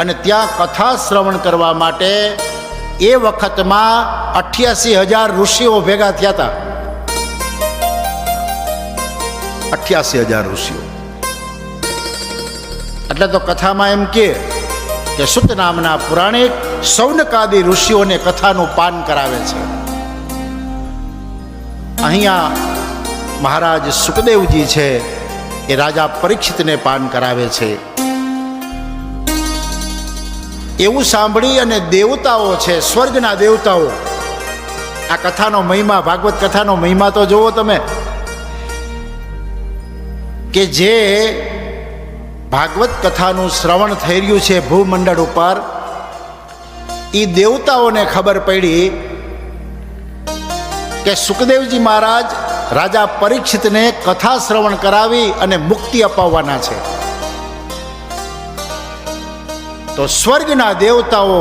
અને ત્યાં કથા શ્રવણ કરવા માટે એ વખતમાં 88,000 ઋષિઓ ભેગા થયા હતા. 88,000 ઋષિઓ. એટલે તો કથામાં એમ કે સુત નામના પુરાણિક સૌનકાદી ઋષિઓને કથાનું પાન કરાવે છે. અહીંયા મહારાજ સુખદેવજી છે એ રાજા પરીક્ષિતને પાન કરાવે છે. એવું સાંભળી અને દેવતાઓ છે, સ્વર્ગના દેવતાઓ, આ કથાનો મહિમા, ભાગવત કથાનો મહિમા તો જુઓ તમે, કે જે ભાગવત કથાનું શ્રવણ થઈ રહ્યું છે ભૂમંડળ ઉપર, એ દેવતાઓને ખબર પડી કે સુખદેવજી મહારાજ રાજા પરીક્ષિતને કથા શ્રવણ કરાવી અને મુક્તિ અપાવવાના છે. તો સ્વર્ગના દેવતાઓ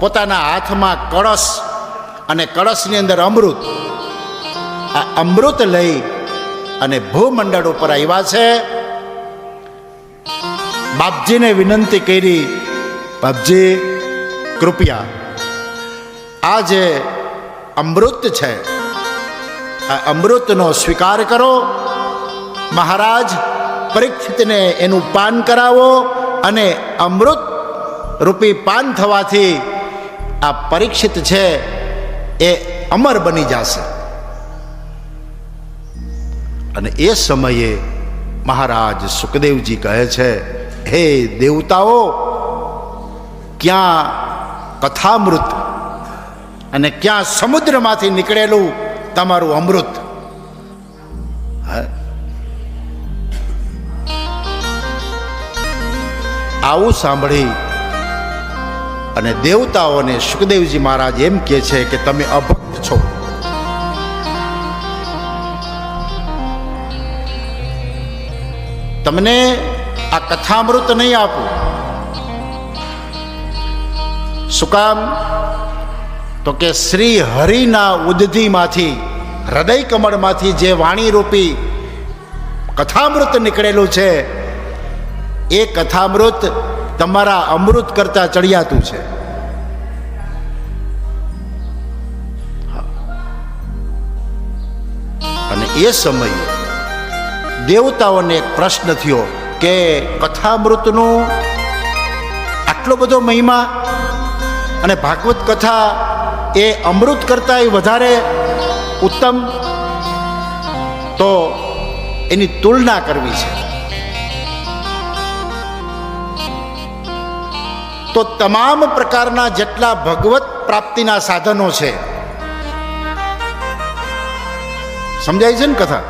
પોતાના હાથમાં કળશ અને કળશની અંદર અમૃત, આ અમૃત લઈ અને ભૂમંડળ ઉપર આવ્યા છે. બાપજીને વિનંતી કરી, બાપજી કૃપયા આ જે અમૃત છે આ અમૃતનો સ્વીકાર કરો, મહારાજ પરીક્ષિતને એનું પાન કરાવો અને અમૃત રૂપી પાન થવાથી આ પરીક્ષિત છે એ અમર બની જશે. અને એ સમયે મહારાજ સુખદેવજી કહે છે, હે દેવતાઓ, ક્યાં કથામૃત અને ક્યાં સમુદ્રમાંથી નીકળેલું તમારું અમૃત? આવું સાંભળી અને દેવતાઓને સુખદેવજી મહારાજ એમ કહે છે કે તમે અભક્ત છો. તમને આ કથામૃત નહીં આપું. શું કામ? તો કે શ્રી હરિના ઉદધિમાંથી, હૃદય કમળમાંથી જે વાણી રૂપી કથામૃત નીકળેલું છે એ કથામૃત તમારા અમૃત કરતા ચડિયાતું છે. અને એ સમયે દેવતાઓને એક પ્રશ્ન થયો કે કથામૃતનું આટલો બધો મહિમા અને ભાગવત કથા એ અમૃત કરતા વધારે ઉત્તમ, તો એની તુલના કરવી છે. તો તમામ પ્રકારના જેટલા ભગવત પ્રાપ્તિના સાધનો છે, સમજાય છે ને કથા?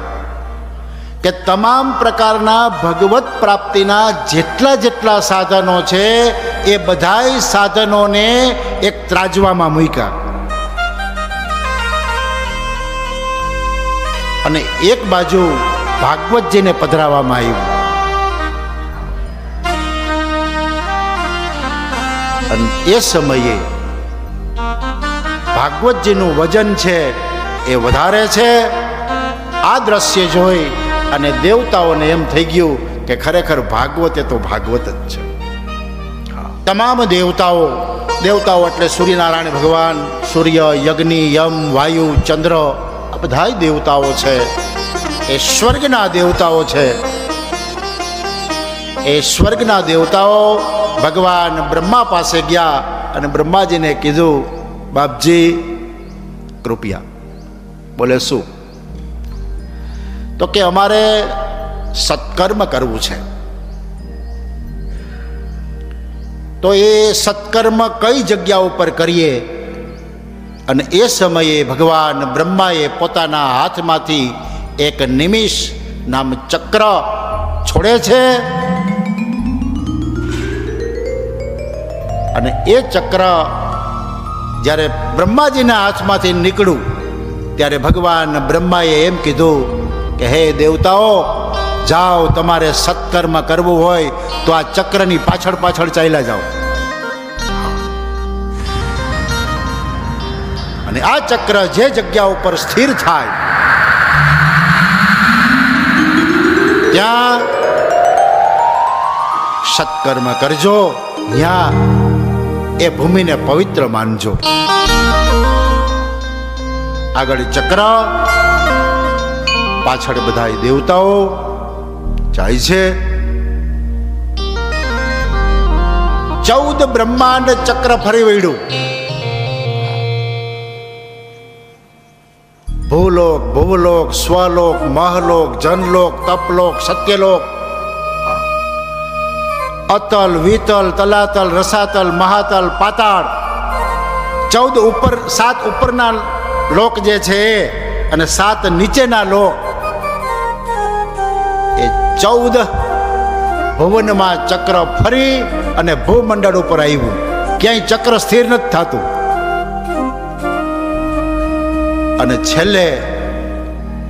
કે તમામ પ્રકારના ભગવત પ્રાપ્તિના જેટલા સાધનો છે એ બધાય સાધનોને એક ત્રાજવામાં મૂક્યા અને એક બાજુ ભાગવતજીને પધરાવવામાં આવ્યું. અને એ સમયે ભાગવતજીનું વજન છે એ વધારે છે. આ દ્રશ્ય જોઈ અને દેવતાઓને એમ થઈ ગયું કે ખરેખર ભાગવત એ તો ભાગવત જ છે. તમામ દેવતાઓ એટલે સૂર્યનારાયણ ભગવાન, સૂર્ય, યજ્ઞ, યમ, વાયુ, ચંદ્ર, આ બધા દેવતાઓ છે એ સ્વર્ગના દેવતાઓ છે. એ સ્વર્ગના દેવતાઓ ભગવાન બ્રહ્મા પાસે ગયા અને બ્રહ્માજીને કીધું, બાપજી કૃપયા. બોલે શું? તો કે અમારે સત્કર્મ કરવું છે. તો એ સત્કર્મ કઈ જગ્યા ઉપર કરીએ? અને એ સમયે ભગવાન બ્રહ્માએ પોતાના હાથમાંથી એક નિમિષ નામ ચક્ર છોડે છે અને એ ચક્ર જ્યારે બ્રહ્માજીના હાથમાંથી નીકળ્યું ત્યારે ભગવાન બ્રહ્માએ એમ કીધું કે હે દેવતાઓ, જાઓ, તમારે સત્કર્મ કરવું હોય તો આ ચક્રની પાછળ ચાલ્યા જાઓ. અને આ ચક્ર જે જગ્યા ઉપર સ્થિર થાય ત્યાં સત્કર્મ કરજો, ત્યાં એ ભૂમિને પવિત્ર માનજો. આગળ ચક્ર, પાછળ બધા દેવતાઓ જાય છે. 14 બ્રહ્માંડ ચક્ર ફરી વળ્યું. ભૂલોક, ભુવલોક, સ્વલોક, મહલોક, જનલોક, તપલોક, સત્યલોક, અતલ, વિતલ, તલાતલ, રસાતલ, મહાતલ, પાતાળ, 14 ઉપર, 7 ઉપરના લોક જે છે અને 7 નીચેના લોક, એ 14 ભુવનમાં ચક્ર ફરી અને ભૂમંડળ ઉપર આવ્યું. ક્યાંય ચક્ર સ્થિર નથી થતું. અને છેલ્લે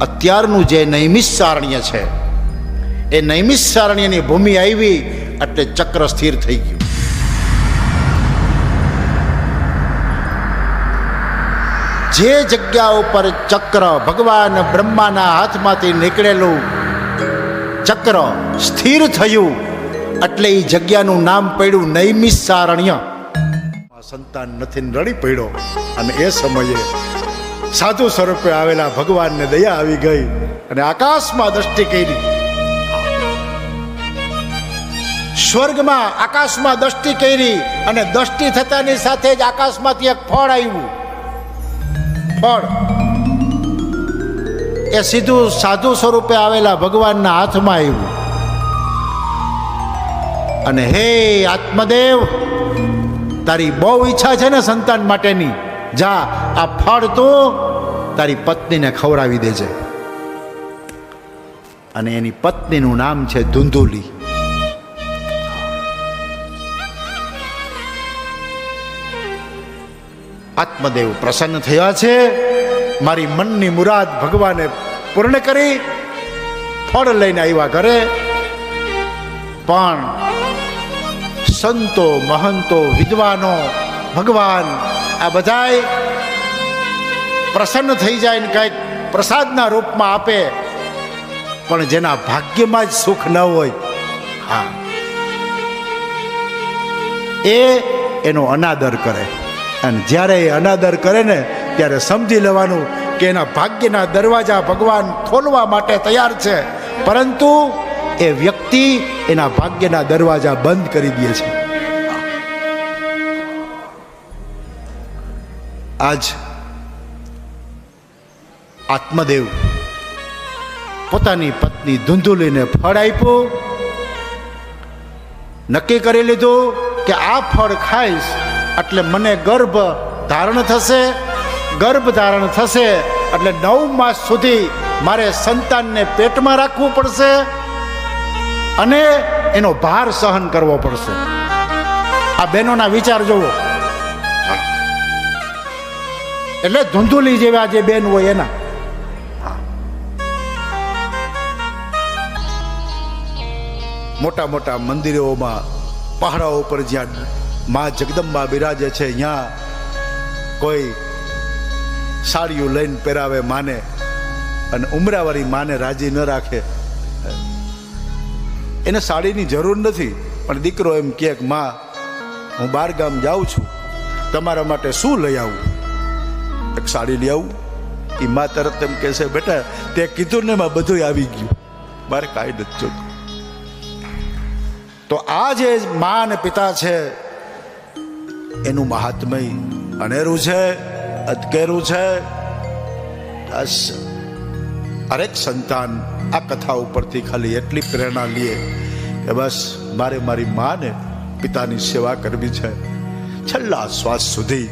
અત્યારનું જે નૈમિષારણ્ય છે, એ નૈમિષારણ્યની ભૂમિ આવી એટલે ચક્ર સ્થિર થઈ ગયું. જે જગ્યા ઉપર ચક્ર ભગવાન બ્રહ્માના હાથમાંથી નીકળેલું ચક્ર સ્થિર થયું એટલે એ જગ્યાનું નામ પડ્યું નૈમિષારણ્ય. સંતાન નથી રડી પડ્યો અને એ સમયે સાધુ સ્વરૂપે આવેલા ભગવાનને દયા આવી ગઈ અને આકાશમાં દ્રષ્ટિ કરી. સ્વર્ગમાં આકાશમાં દ્રષ્ટિ કરી અને દ્રષ્ટિ થતાની સાથે જ આકાશમાંથી એક ફળ આવ્યું. ફળ એ સીધું સાધુ સ્વરૂપે આવેલા ભગવાનના હાથમાં આવ્યું. અને હે આત્મદેવ, તારી બહુ ઈચ્છા છે ને સંતાન માટેની, જા આ ફળ તું તારી પત્નીને ખવડાવી દેજે. અને એની પત્નીનું નામ છે ધુંધુલી. આત્મદેવ પ્રસન્ન થયા છે. મારી મનની મુરાદ ભગવાને પૂર્ણ કરી ફળ લઈને આવ્યા ઘરે. પણ સંતો, મહંતો, વિદ્વાનો, ભગવાન આ બધાય પ્રસન્ન થઈ જાય ને કંઈક પ્રસાદના રૂપમાં આપે, પણ જેના ભાગ્યમાં જ સુખ ન હોય, હા, એનો અનાદર કરે. અને જ્યારે એ અનાદર કરે ને ત્યારે સમજી લેવાનું કે એના ભાગ્યના દરવાજા ભગવાન ખોલવા માટે તૈયાર છે, પરંતુ એ વ્યક્તિ એના ભાગ્યના દરવાજા બંધ કરી દે છે. આજ આત્મદેવ પોતાની પત્ની ધુંધુલીને ફળ આપ્યું. નક્કી કરી લીધું કે આ ફળ ખાઈશ એટલે મને ગર્ભ ધારણ થશે. ગર્ભ ધારણ થશે એટલે 9 માસ સુધી મારે સંતાનને પેટમાં રાખવું પડશે અને એનો ભાર સહન કરવો પડશે. આ બહેનોના વિચાર જોવો. એટલે ધુંધુલી જેવા જે બેન હોય એના. મોટા મોટા મંદિરોમાં પહાડા ઉપર જ્યાં માં જગદંબા બિરાજે છે, ત્યાં કોઈ સાડીઓ લઈને પહેરાવે માને અને ઉમરાવાળી માને રાજી ન રાખે. એને સાડીની જરૂર નથી, પણ દીકરો એમ કહે કે માં હું 12 ગામ જાઉં છું, તમારા માટે શું લઈ આવું? એક સાડી લઈ આવું? એ માં તરત એમ કહેશે બેટા તે કીધું ને માં બધું આવી ગયું, મારે કાંઈ નથી જોતું. તો આ જે મા અને પિતા છે એનું મહાત્મય અનેરું છે, અધકેરું છે. હરેક સંતાન આ કથા ઉપરથી ખાલી એટલી પ્રેરણા લે કે બસ મારે મારી માને પિતાની સેવા કરવી છે છેલ્લા શ્વાસ સુધી.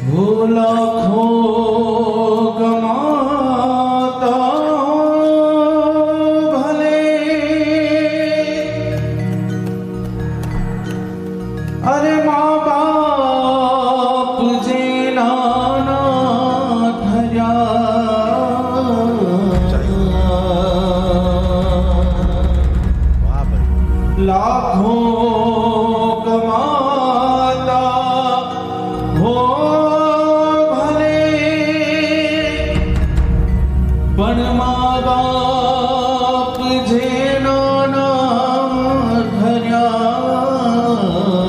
અરે મા